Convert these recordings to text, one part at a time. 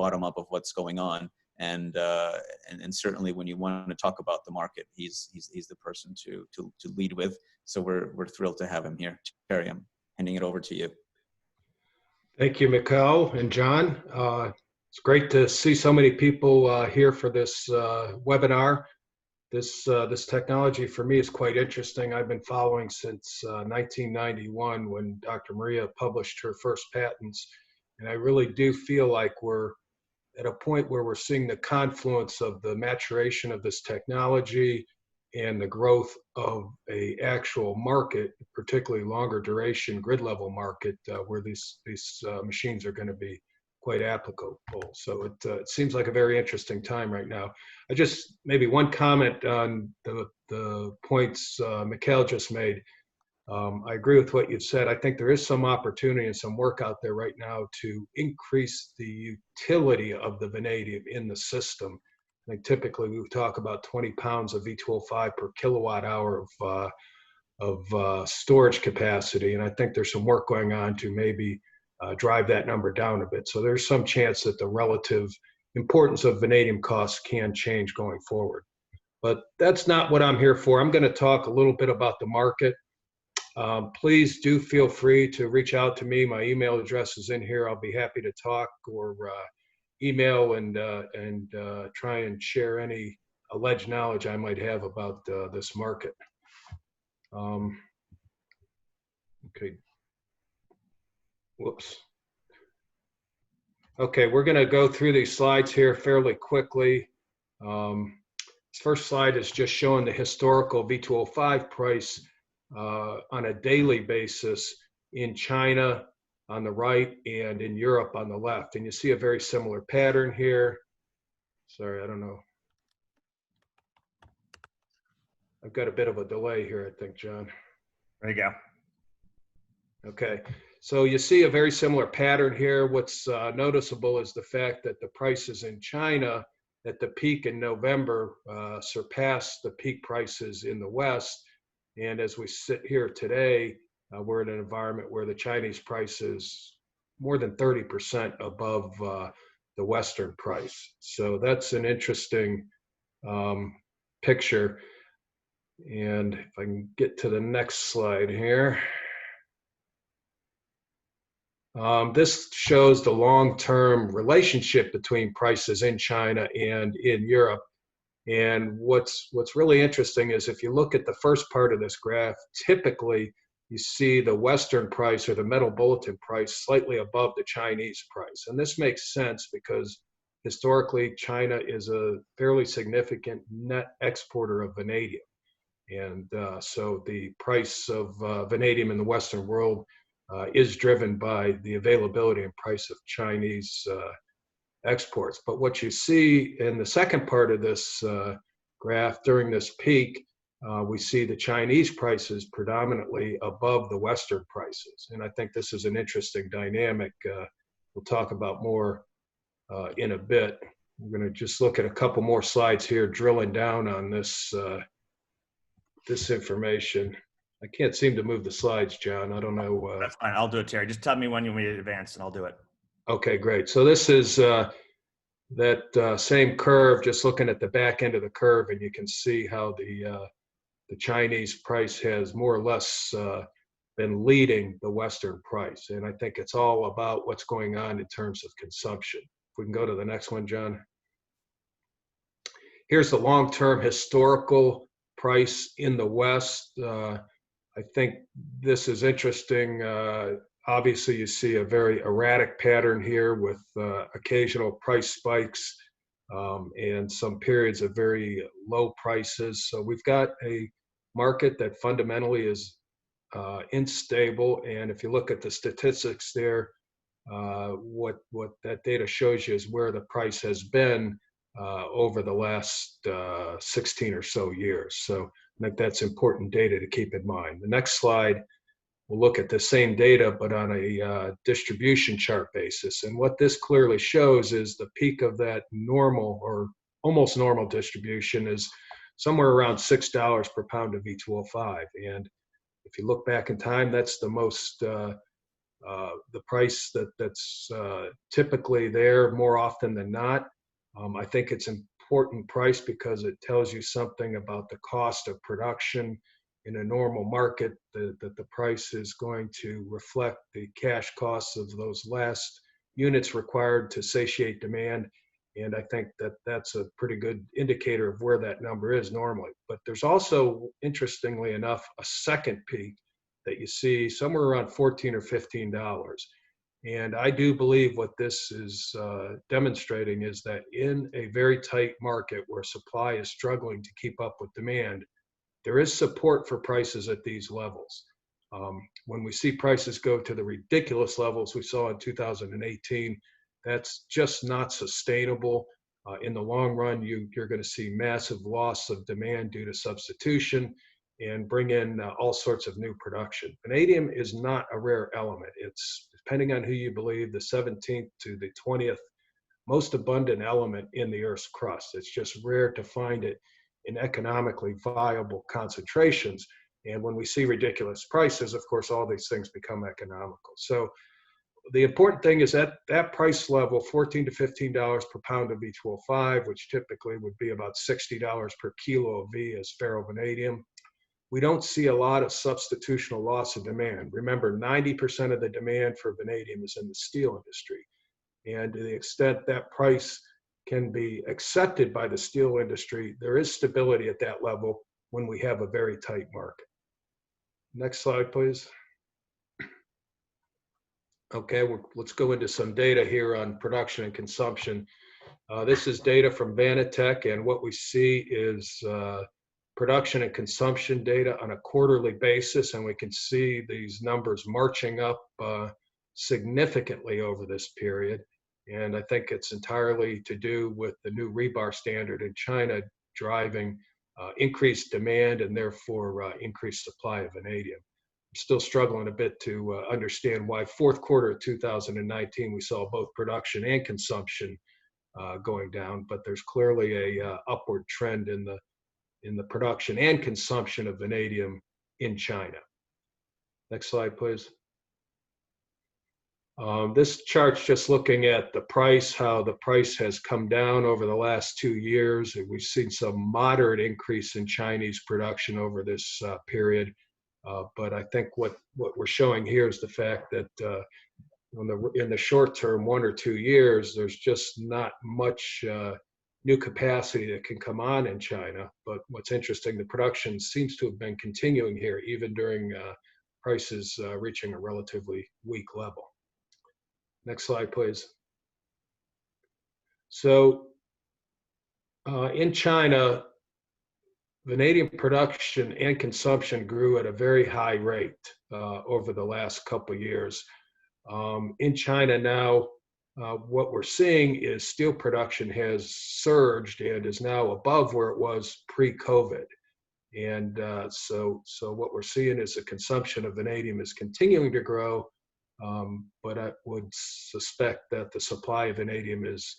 bottom up of what's going on. And certainly when you want to talk about the market, he's the person to lead with. So we're thrilled to have him here. Terry, I'm handing it over to you. Thank you, Mikkel and John. It's great to see so many people here for this webinar. This technology for me is quite interesting. I've been following since 1991 when Dr. Maria published her first patents. And I really do feel like we're at a point where we're seeing the confluence of the maturation of this technology and the growth of a actual market, particularly longer duration grid level market, where these machines are going to be quite applicable. So it seems like a very interesting time right now. I just, maybe one comment on the points Mikhail just made. I agree with what you've said. I think there is some opportunity and some work out there right now to increase the utility of the vanadium in the system. I think typically we would talk about 20 pounds of V2O5 per kilowatt hour of storage capacity. And I think there's some work going on to maybe drive that number down a bit. So there's some chance that the relative importance of vanadium costs can change going forward. But that's not what I'm here for. I'm going to talk a little bit about the market. Please do feel free to reach out to me. My email address is in here. I'll be happy to talk or email and try and share any alleged knowledge I might have about this market. Okay. Whoops. Okay, we're going to go through these slides here fairly quickly. This first slide is just showing the historical V2O5 price on a daily basis in China on the right and in Europe on the left. And you see a very similar pattern here. Sorry, I don't know. I've got a bit of a delay here, I think, John. There you go. Okay, so you see a very similar pattern here. What's noticeable is the fact that the prices in China at the peak in November surpassed the peak prices in the West. And as we sit here today, we're in an environment where the Chinese price is more than 30% above the Western price. So that's an interesting picture. And if I can get to the next slide here. This shows the long-term relationship between prices in China and in Europe. And what's really interesting is if you look at the first part of this graph, typically you see the Western price or the metal bulletin price slightly above the Chinese price. And this makes sense because historically China is a fairly significant net exporter of vanadium. And so the price of vanadium in the Western world is driven by the availability and price of Chinese exports. But what you see in the second part of this graph, during this peak, we see the Chinese prices predominantly above the Western prices. And I think this is an interesting dynamic we'll talk about more in a bit. We're going to just look at a couple more slides here, drilling down on this, this information. I can't seem to move the slides, John. I don't know. That's fine. I'll do it, Terry. Just tell me when you want me to advance and I'll do it. Okay, great. So this is that same curve, just looking at the back end of the curve, and you can see how the Chinese price has more or less been leading the Western price. And I think it's all about what's going on in terms of consumption. If we can go to the next one, John. Here's the long-term historical price in the West. I think this is interesting. Obviously, you see a very erratic pattern here with occasional price spikes and some periods of very low prices. So we've got a market that fundamentally is unstable. And if you look at the statistics there, what that data shows you is where the price has been over the last 16 or so years. So I think that's important data to keep in mind. The next slide, we'll look at the same data, but on a distribution chart basis. And what this clearly shows is the peak of that normal or almost normal distribution is somewhere around $6 per pound of V2O5. And if you look back in time, that's the most the price that's typically there more often than not. I think it's important price because it tells you something about the cost of production in a normal market, that the price is going to reflect the cash costs of those last units required to satiate demand. And I think that that's a pretty good indicator of where that number is normally. But there's also, interestingly enough, a second peak that you see somewhere around $14 or $15. And I do believe what this is demonstrating is that in a very tight market where supply is struggling to keep up with demand, there is support for prices at these levels. When we see prices go to the ridiculous levels we saw in 2018, that's just not sustainable. In the long run, you're going to see massive loss of demand due to substitution and bring in all sorts of new production. Vanadium is not a rare element. It's, depending on who you believe, the 17th to the 20th most abundant element in the Earth's crust. It's just rare to find it in economically viable concentrations. And when we see ridiculous prices, of course, all these things become economical. So the important thing is that that price level, $14 to $15 per pound of V2O5, which typically would be about $60 per kilo of V as ferrovanadium, we don't see a lot of substitutional loss of demand. Remember, 90% of the demand for vanadium is in the steel industry. And to the extent that price can be accepted by the steel industry, there is stability at that level when we have a very tight market. Next slide, please. Okay, let's go into some data here on production and consumption. This is data from Vanatech, and what we see is production and consumption data on a quarterly basis, and we can see these numbers marching up significantly over this period. And I think it's entirely to do with the new rebar standard in China driving increased demand and therefore increased supply of vanadium. I'm still struggling a bit to understand why fourth quarter of 2019 we saw both production and consumption going down, but there's clearly a upward trend in the production and consumption of vanadium in China. Next slide, please. This chart's just looking at the price, how the price has come down over the last 2 years. We've seen some moderate increase in Chinese production over this period. But I think what we're showing here is the fact that in the short term, 1 or 2 years, there's just not much new capacity that can come on in China. But what's interesting, the production seems to have been continuing here even during prices reaching a relatively weak level. Next slide, please. So in China, vanadium production and consumption grew at a very high rate over the last couple of years. In China now, what we're seeing is steel production has surged and is now above where it was pre-COVID. And so what we're seeing is the consumption of vanadium is continuing to grow, but I would suspect that the supply of vanadium is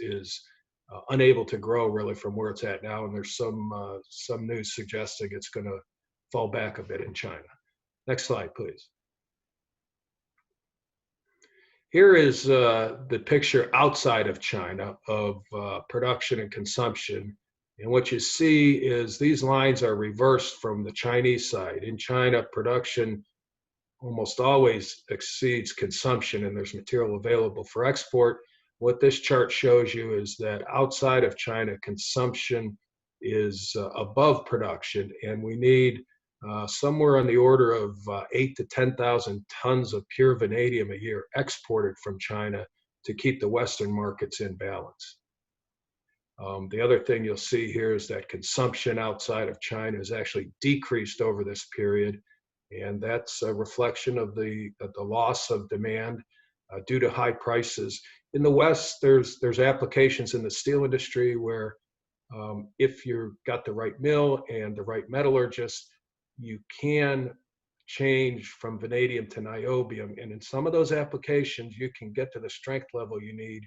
unable to grow really from where it's at now, and there's some news suggesting it's going to fall back a bit in China. Next slide, please. Here is the picture outside of China of production and consumption, and what you see is these lines are reversed from the Chinese side. In China, production almost always exceeds consumption, and there's material available for export. What this chart shows you is that outside of China, consumption is above production, and we need somewhere on the order of 8,000 to 10,000 tons of pure vanadium a year exported from China to keep the Western markets in balance. The other thing you'll see here is that consumption outside of China has actually decreased over this period, and that's a reflection of the loss of demand due to high prices. In the West, there's applications in the steel industry where if you've got the right mill and the right metallurgist, you can change from vanadium to niobium. And in some of those applications, you can get to the strength level you need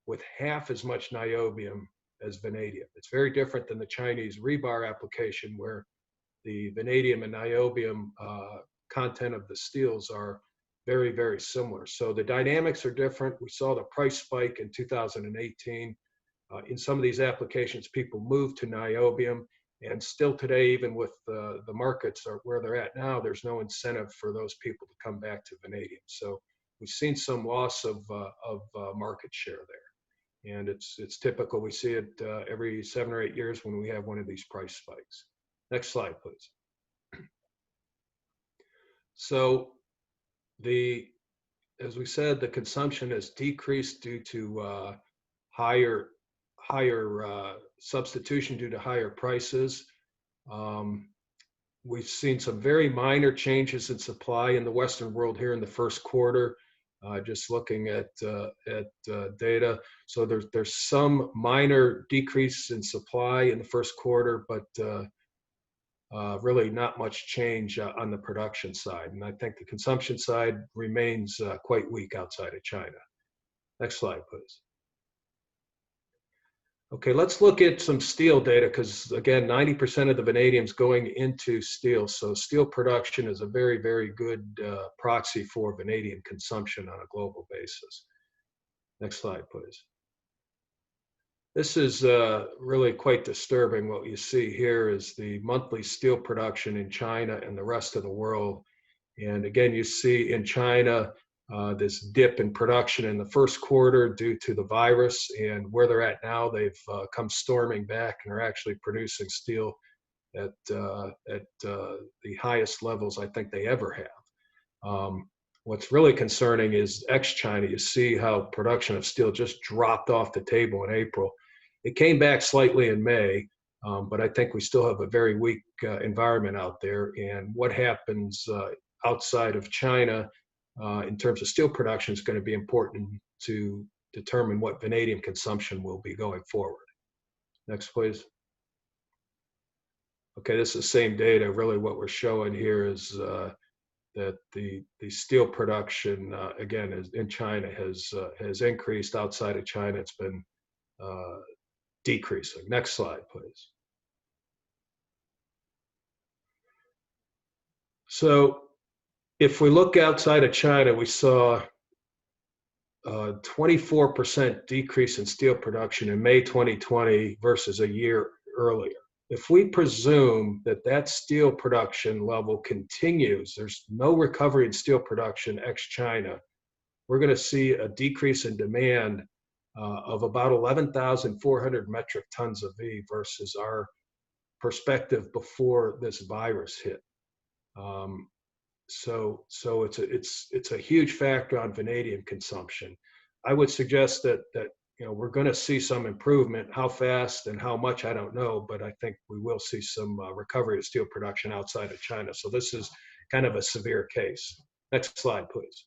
with half as much niobium as vanadium. It's very different than the Chinese rebar application where the vanadium and niobium content of the steels are very, very similar. So the dynamics are different. We saw the price spike in 2018. In some of these applications, people moved to niobium, and still today, even with the markets are where they're at now, there's no incentive for those people to come back to vanadium. So we've seen some loss of market share there, and it's typical. We see it every 7 or 8 years when we have one of these price spikes. Next slide, please. So as we said, the consumption has decreased due to higher substitution due to higher prices. We've seen some very minor changes in supply in the Western world here in the first quarter. Just looking at data, so there's some minor decrease in supply in the first quarter, but really not much change on the production side. And I think the consumption side remains quite weak outside of China. Next slide, please. Okay, let's look at some steel data because, again, 90% of the vanadium is going into steel. So steel production is a very, very good proxy for vanadium consumption on a global basis. Next slide, please. This is really quite disturbing. What you see here is the monthly steel production in China and the rest of the world. And again, you see in China this dip in production in the first quarter due to the virus, and where they're at now, they've come storming back and are actually producing steel at the highest levels I think they ever have. What's really concerning is ex-China. You see how production of steel just dropped off the table in April. It came back slightly in May, but I think we still have a very weak environment out there. And what happens outside of China in terms of steel production is going to be important to determine what vanadium consumption will be going forward. Next, please. Okay, this is the same data. Really what we're showing here is that the steel production, again, in China has increased. Outside of China, it's been decreasing. Next slide, please. So if we look outside of China, we saw a 24% decrease in steel production in May 2020 versus a year earlier. If we presume that that steel production level continues, there's no recovery in steel production ex-China, we're going to see a decrease in demand of about 11,400 metric tons of V versus our perspective before this virus hit. So it's a huge factor on vanadium consumption. I would suggest that we're going to see some improvement. How fast and how much, I don't know, but I think we will see some recovery of steel production outside of China. So this is kind of a severe case. Next slide, please.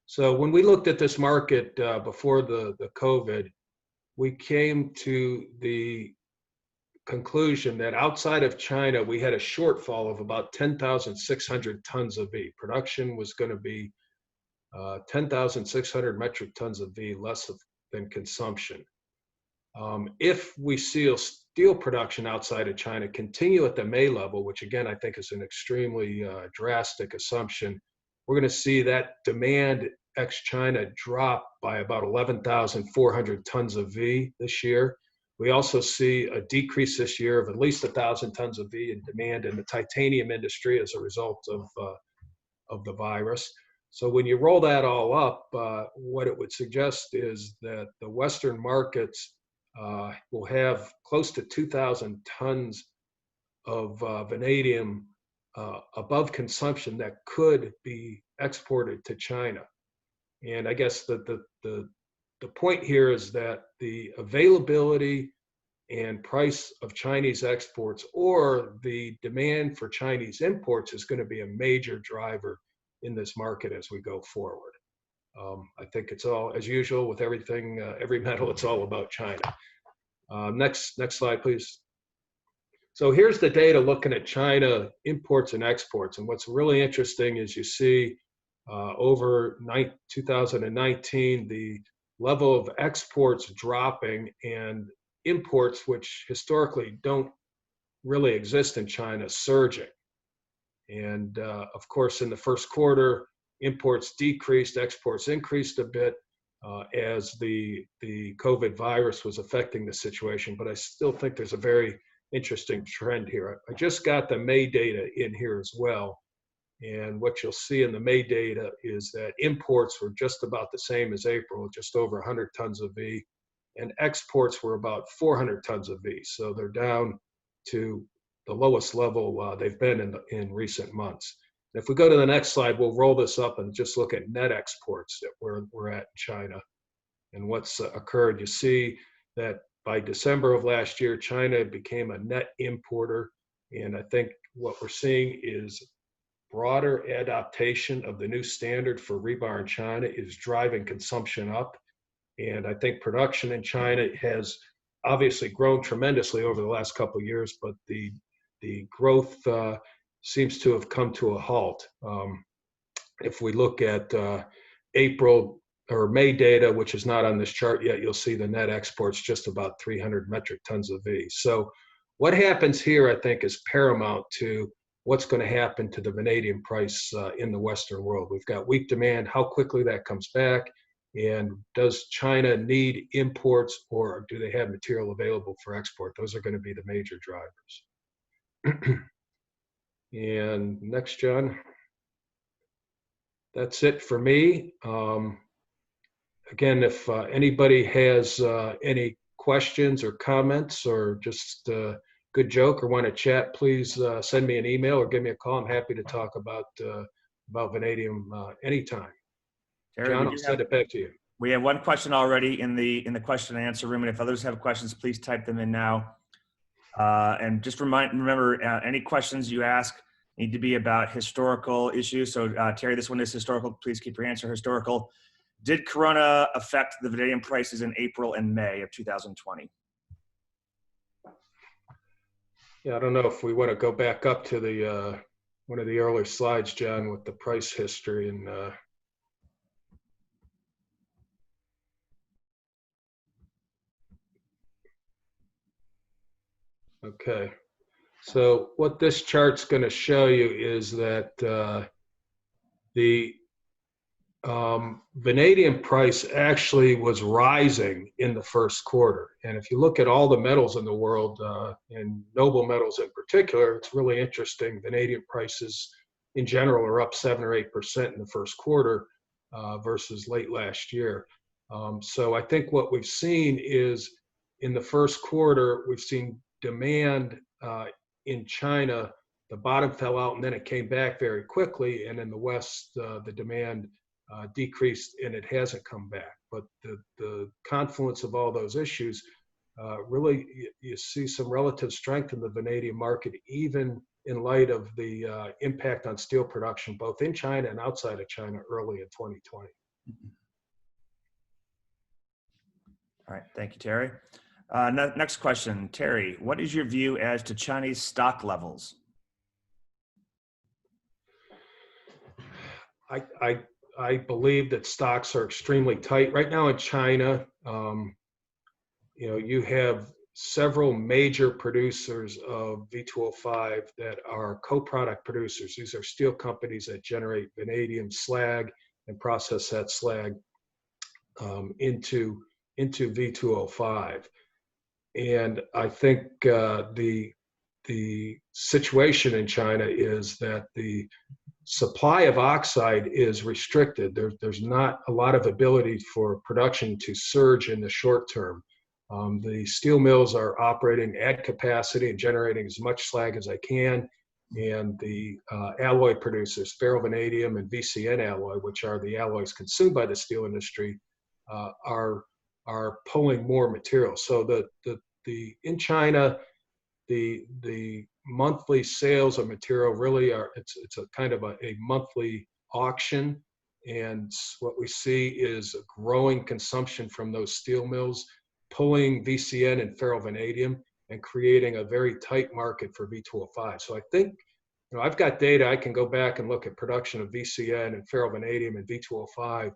So when we looked at this market before the COVID, we came to the conclusion that outside of China, we had a shortfall of about 10,600 tons of V. Production was going to be 10,600 metric tons of V less than consumption. If we see steel production outside of China continue at the May level, which again I think is an extremely drastic assumption, we're going to see that demand ex-China drop by about 11,400 tons of V this year. We also see a decrease this year of at least 1,000 tons of V in demand in the titanium industry as a result of the virus. So when you roll that all up, what it would suggest is that the Western markets will have close to 2,000 tons of vanadium above consumption that could be exported to China. And I guess the point here is that the availability and price of Chinese exports or the demand for Chinese imports is going to be a major driver in this market as we go forward. I think it's all, as usual with everything, every metal, it's all about China. Next slide, please. So here's the data looking at China imports and exports. And what's really interesting is you see over 2019, the level of exports dropping and imports, which historically don't really exist in China, surging. And of course, in the first quarter, imports decreased, exports increased a bit as the COVID virus was affecting the situation. But I still think there's a very interesting trend here. I just got the May data in here as well. And what you'll see in the May data is that imports were just about the same as April, just over 100 tons of V, and exports were about 400 tons of V. So they're down to the lowest level they've been in recent months. And if we go to the next slide, we'll roll this up and just look at net exports that we're at in China and what's occurred. You see that by December of last year, China became a net importer. And I think what we're seeing is broader adaptation of the new standard for rebar in China is driving consumption up. And I think production in China has obviously grown tremendously over the last couple of years, but the growth seems to have come to a halt. If we look at April or May data, which is not on this chart yet, you'll see the net exports just about 300 metric tons of V. So what happens here, I think, is paramount to what's going to happen to the vanadium price in the Western world. We've got weak demand, how quickly that comes back, and does China need imports or do they have material available for export? Those are going to be the major drivers. And next, John. That's it for me. Again, if anybody has any questions or comments or just a good joke or want to chat, please send me an email or give me a call. I'm happy to talk about vanadium anytime. Terry, John, I'll send it back to you. We have one question already in the question and answer room, and if others have questions, please type them in now. And just remember, any questions you ask need to be about historical issues. So Terry, this one is historical. Please keep your answer historical. Did Corona affect the vanadium prices in April and May of 2020? Yeah, I don't know if we want to go back up to the one of the earlier slides, John, with the price history and. Okay, so what this chart's going to show you is that the vanadium price actually was rising in the first quarter. And if you look at all the metals in the world, and noble metals in particular, it's really interesting. Vanadium prices in general are up 7 or 8% in the first quarter versus late last year. So I think what we've seen is in the first quarter, we've seen demand in China, the bottom fell out and then it came back very quickly. And in the West, the demand decreased and it hasn't come back. But the confluence of all those issues, really you see some relative strength in the vanadium market, even in light of the impact on steel production, both in China and outside of China early in 2020. All right, thank you, Terry. Next question, Terry, what is your view as to Chinese stock levels? I believe that stocks are extremely tight right now in China. You have several major producers of V2O5 that are co-product producers. These are steel companies that generate vanadium slag and process that slag into V2O5. And I think the situation in China is that the supply of oxide is restricted. There's not a lot of ability for production to surge in the short term. The steel mills are operating at capacity and generating as much slag as they can. And the alloy producers, ferrovanadium and VCN alloy, which are the alloys consumed by the steel industry, are pulling more material. So in China, the monthly sales of material really it's a kind of a monthly auction, and what we see is a growing consumption from those steel mills pulling VCN and ferrovanadium and creating a very tight market for V2O5. So I think, I've got data. I can go back and look at production of VCN and ferrovanadium and V2O5,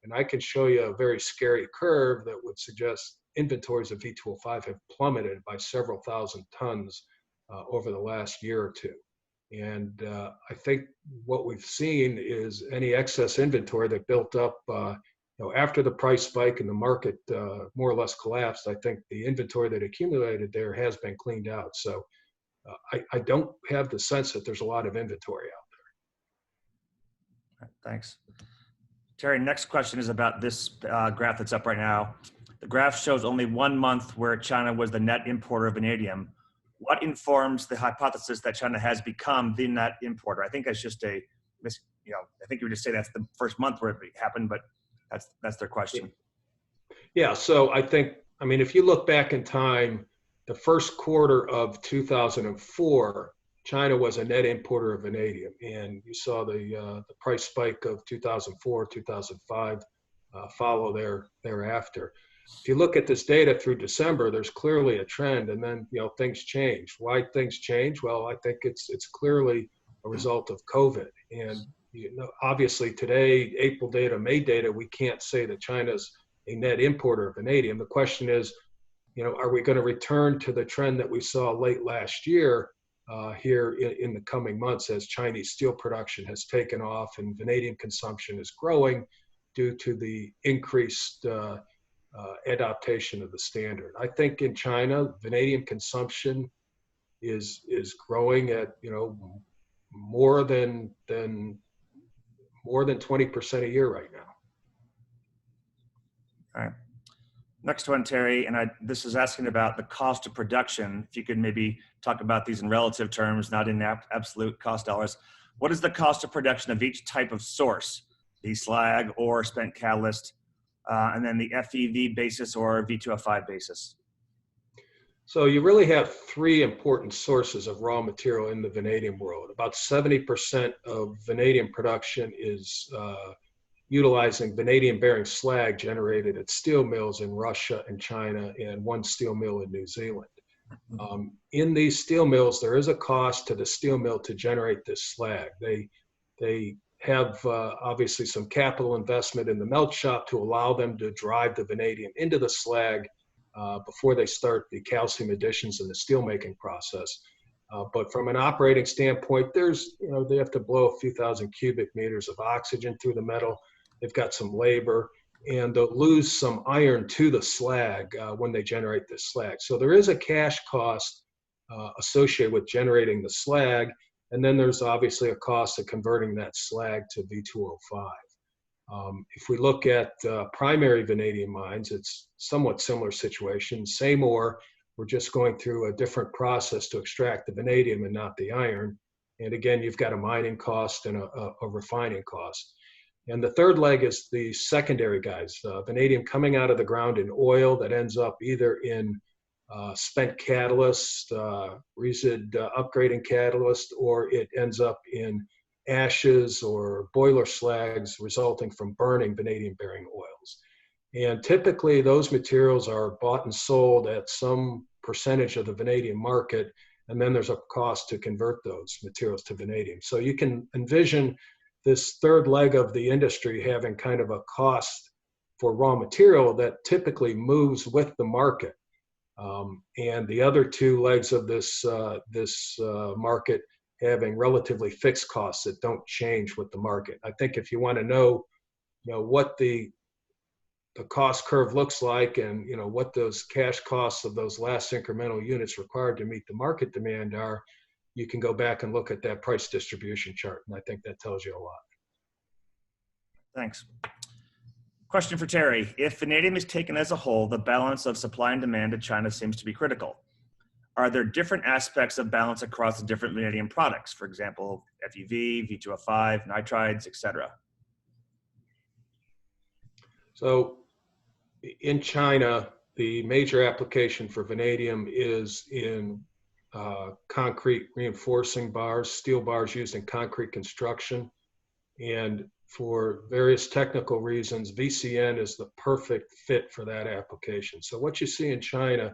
and I can show you a very scary curve that would suggest inventories of V2O5 have plummeted by several thousand tons over the last year or two. And I think what we've seen is any excess inventory that built up after the price spike and the market more or less collapsed. I think the inventory that accumulated there has been cleaned out. So I don't have the sense that there's a lot of inventory out there. Thanks. Terry, next question is about this graph that's up right now. The graph shows only 1 month where China was the net importer of vanadium. What informs the hypothesis that China has become the net importer? I think that's just I think you would just say that's the first month where it happened, but that's their question. Yeah, so I mean, if you look back in time, the first quarter of 2004, China was a net importer of vanadium, and you saw the price spike of 2004, 2005 follow thereafter. If you look at this data through December, there's clearly a trend, and then things change. Why things change? Well, I think it's clearly a result of COVID, and obviously today, April data, May data, we can't say that China's a net importer of vanadium. The question is, are we going to return to the trend that we saw late last year here in the coming months as Chinese steel production has taken off and vanadium consumption is growing due to the increased adaptation of the standard? I think in China, vanadium consumption is growing at more than 20% a year right now. All right. Next one, Terry, and this is asking about the cost of production. If you could maybe talk about these in relative terms, not in absolute cost dollars. What is the cost of production of each type of source, the slag or spent catalyst, and then the FEV basis or V2O5 basis? So you really have three important sources of raw material in the vanadium world. About 70% of vanadium production is utilizing vanadium-bearing slag generated at steel mills in Russia and China and one steel mill in New Zealand. In these steel mills, there is a cost to the steel mill to generate this slag. They have obviously some capital investment in the melt shop to allow them to drive the vanadium into the slag before they start the calcium additions in the steelmaking process. But from an operating standpoint, they have to blow a few thousand cubic meters of oxygen through the metal. They've got some labor, and they'll lose some iron to the slag when they generate this slag. So there is a cash cost associated with generating the slag, and then there's obviously a cost of converting that slag to V2O5. If we look at primary vanadium mines, it's somewhat similar situation. Same ore, we're just going through a different process to extract the vanadium and not the iron. And again, you've got a mining cost and a refining cost. And the third leg is the secondary guys, vanadium coming out of the ground in oil that ends up either in spent catalyst, resid upgrading catalyst, or it ends up in ashes or boiler slags resulting from burning vanadium-bearing oils. And typically those materials are bought and sold at some percentage of the vanadium market, and then there's a cost to convert those materials to vanadium. So you can envision this third leg of the industry having kind of a cost for raw material that typically moves with the market. And the other two legs of this market having relatively fixed costs that don't change with the market. I think if you want to know, what the cost curve looks like and what those cash costs of those last incremental units required to meet the market demand are, you can go back and look at that price distribution chart, and I think that tells you a lot. Thanks. Question for Terry. If vanadium is taken as a whole, the balance of supply and demand in China seems to be critical. Are there different aspects of balance across the different vanadium products? For example, FeV, V2O5, nitrides, etc. So in China, the major application for vanadium is in concrete reinforcing bars, steel bars used in concrete construction. And for various technical reasons, VCN is the perfect fit for that application. So what you see in China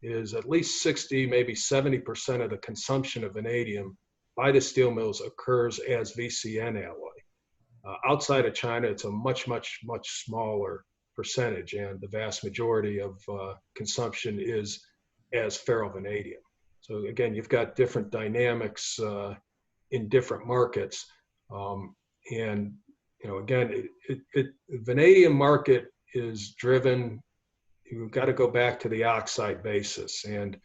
is at least 60, maybe 70% of the consumption of vanadium by the steel mills occurs as VCN alloy. Outside of China, it's a much, much, much smaller percentage, and the vast majority of consumption is as ferrovanadium. So again, you've got different dynamics in different markets. And again, the vanadium market is driven. You've got to go back to the oxide basis, and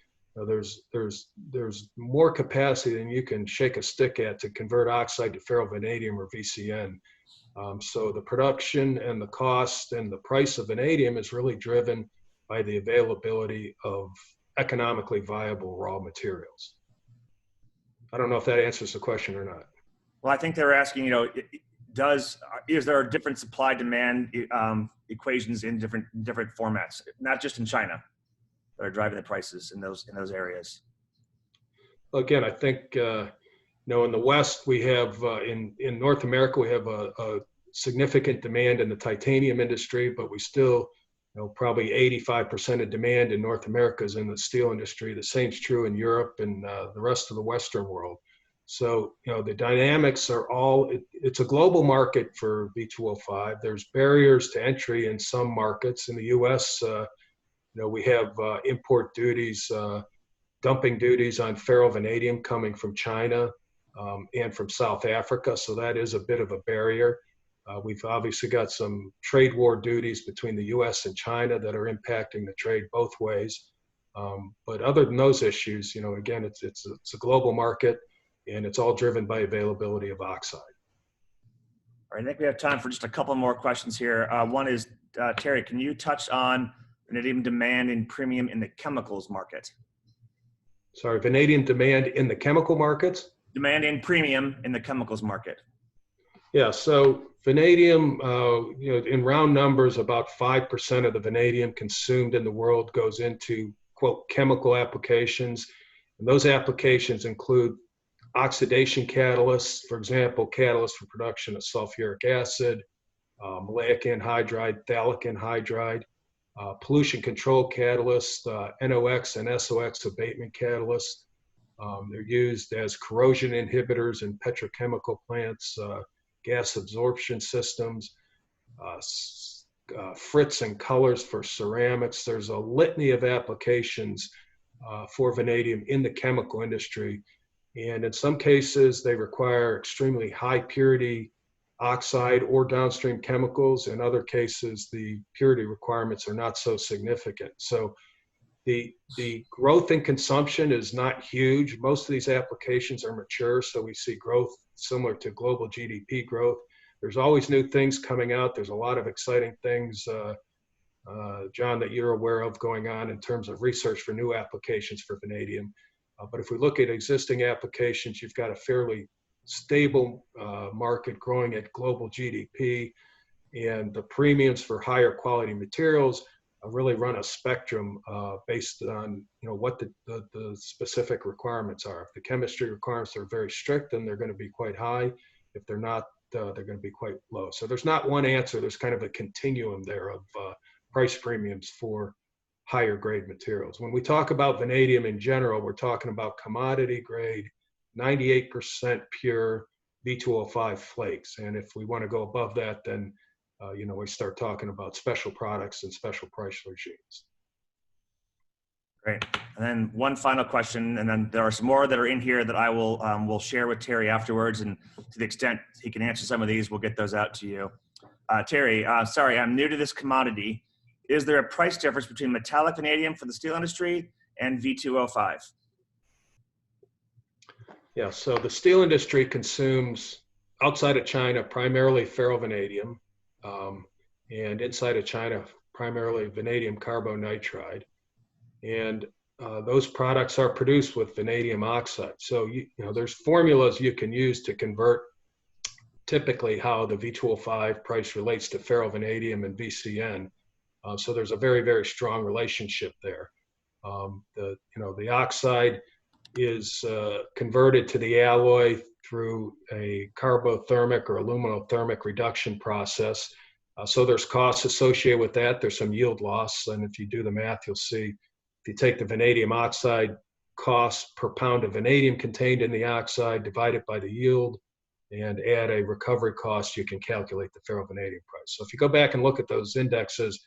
there's more capacity than you can shake a stick at to convert oxide to ferrovanadium or VCN. So the production and the cost and the price of vanadium is really driven by the availability of economically viable raw materials. I don't know if that answers the question or not. Well, I think they were asking, is there a different supply demand equations in different formats, not just in China, that are driving the prices in those areas? Again, I think in the West we have in North America we have a significant demand in the titanium industry, but we still probably 85% of demand in North America is in the steel industry. The same is true in Europe and the rest of the Western world. So, the dynamics are it's a global market for V2O5. There's barriers to entry in some markets. In the US, we have import duties, dumping duties on ferrovanadium coming from China and from South Africa. So that is a bit of a barrier. We've obviously got some trade war duties between the US and China that are impacting the trade both ways. But other than those issues, again, it's a global market, and it's all driven by availability of oxide. All right, I think we have time for just a couple more questions here. One is, Terry, can you touch on vanadium demand and premium in the chemicals market? Sorry, vanadium demand in the chemical markets? Demand and premium in the chemicals market. Yeah, so vanadium, in round numbers, about 5% of the vanadium consumed in the world goes into, quote, chemical applications. And those applications include oxidation catalysts, for example, catalysts for production of sulfuric acid, maleic anhydride, phthalic anhydride, pollution control catalysts, NOx and SOx abatement catalysts. They're used as corrosion inhibitors in petrochemical plants, gas absorption systems, frits and colors for ceramics. There's a litany of applications for vanadium in the chemical industry. And in some cases, they require extremely high purity oxide or downstream chemicals. In other cases, the purity requirements are not so significant. So the growth in consumption is not huge. Most of these applications are mature, so we see growth similar to global GDP growth. There's always new things coming out. There's a lot of exciting things, John, that you're aware of going on in terms of research for new applications for vanadium. But if we look at existing applications, you've got a fairly stable market growing at global GDP, and the premiums for higher quality materials really run a spectrum based on what the specific requirements are. If the chemistry requirements are very strict, then they're going to be quite high. If they're not, they're going to be quite low. So there's not one answer. There's kind of a continuum there of price premiums for higher grade materials. When we talk about vanadium in general, we're talking about commodity grade, 98% pure V2O5 flakes. And if we want to go above that, then we start talking about special products and special price regimes. Great. And then one final question, and then there are some more that are in here that I will share with Terry afterwards. And to the extent he can answer some of these, we'll get those out to you. Terry, sorry, I'm new to this commodity. Is there a price difference between metallic vanadium for the steel industry and V2O5? Yeah, so the steel industry consumes, outside of China, primarily ferrovanadium, and inside of China, primarily vanadium carbonitride. And those products are produced with vanadium oxide. So, there's formulas you can use to convert typically how the V2O5 price relates to ferrovanadium and VCN. So there's a very, very strong relationship there. The oxide is converted to the alloy through a carbothermic or aluminothermic reduction process. So there's costs associated with that. There's some yield loss. And if you do the math, you'll see if you take the vanadium oxide cost per pound of vanadium contained in the oxide, divide it by the yield, and add a recovery cost, you can calculate the ferrovanadium price. So if you go back and look at those indexes,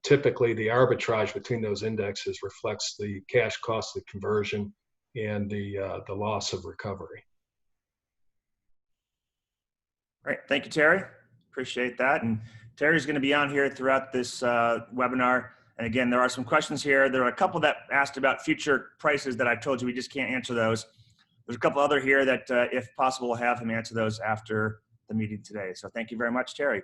typically the arbitrage between those indexes reflects the cash cost of conversion and the loss of recovery. Great. Thank you, Terry. Appreciate that. And Terry's going to be on here throughout this webinar. And again, there are some questions here. There are a couple that asked about future prices that I told you we just can't answer those. There's a couple other here that, if possible, we'll have him answer those after the meeting today. So thank you very much, Terry.